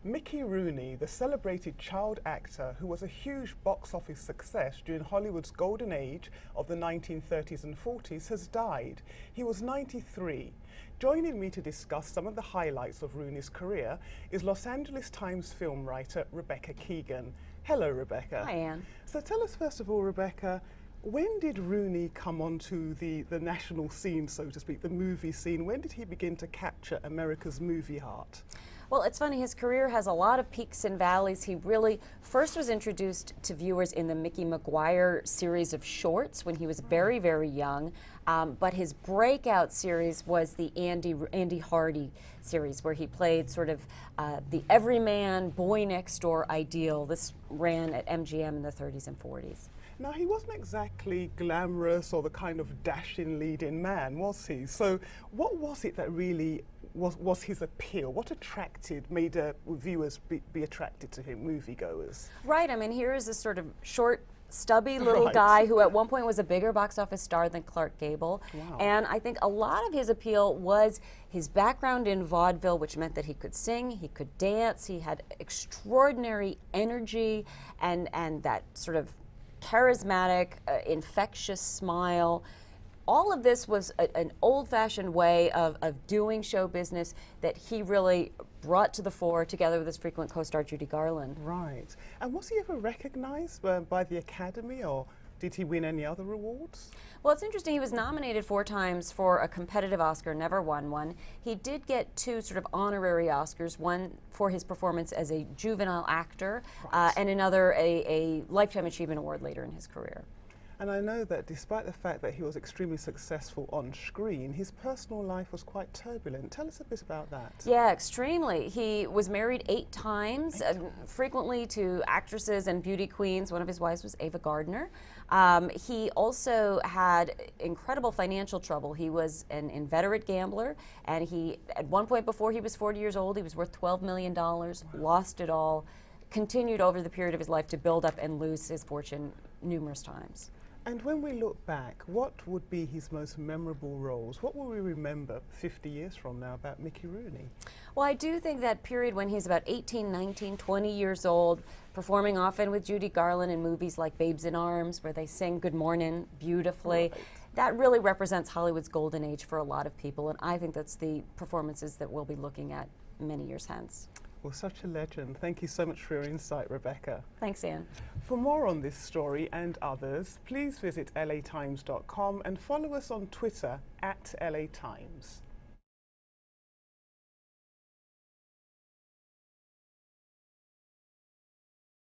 Mickey Rooney, the celebrated child actor who was a huge box office success during Hollywood's golden age of the 1930s and 40s, has died. He was 93. Joining me to discuss some of the highlights of Rooney's career is Los Angeles Times film writer Rebecca Keegan. Hello, Rebecca. Hi, Ann. So tell us first of all, Rebecca, when did Rooney come onto the national scene, so to speak, the movie scene? When did he begin to capture America's movie heart? Well, it's funny, his career has a lot of peaks and valleys. He really first was introduced to viewers in the Mickey Maguire series of shorts when he was very, very young. But his breakout series was the Andy Hardy series, where he played sort of the everyman boy next door ideal. This ran at MGM in the 30s and 40s. Now, he wasn't exactly glamorous or the kind of dashing leading man, was he? So what was it that really was his appeal? What made viewers be attracted to him, moviegoers? Right, I mean, here is this sort of short, stubby little guy who at one point was a bigger box office star than Clark Gable. Wow. And I think a lot of his appeal was his background in vaudeville, which meant that he could sing, he could dance, he had extraordinary energy and that sort of charismatic, infectious smile. All of this was an old-fashioned way of doing show business that he really brought to the fore together with his frequent co-star Judy Garland. Right. And was he ever recognized by the Academy, or did he win any other awards? Well, it's interesting. He was nominated 4 times for a competitive Oscar, never won one. He did get 2 sort of honorary Oscars, one for his performance as a juvenile actor, and another a Lifetime Achievement Award later in his career. And I know that despite the fact that he was extremely successful on screen, his personal life was quite turbulent. Tell us a bit about that. Yeah, extremely. He was married 8 times, frequently to actresses and beauty queens. One of his wives was Ava Gardner. He also had incredible financial trouble. He was an inveterate gambler, and he, at one point before he was 40 years old, he was worth $12 million, lost it all, continued over the period of his life to build up and lose his fortune numerous times. And when we look back, what would be his most memorable roles? What will we remember 50 years from now about Mickey Rooney? Well, I do think that period when he's about 18, 19, 20 years old, performing often with Judy Garland in movies like Babes in Arms, where they sing Good Morning beautifully, that really represents Hollywood's golden age for a lot of people, and I think that's the performances that we'll be looking at many years hence. Well, such a legend. Thank you so much for your insight, Rebecca. Thanks, Ann. For more on this story and others, please visit latimes.com and follow us on Twitter @LATimes.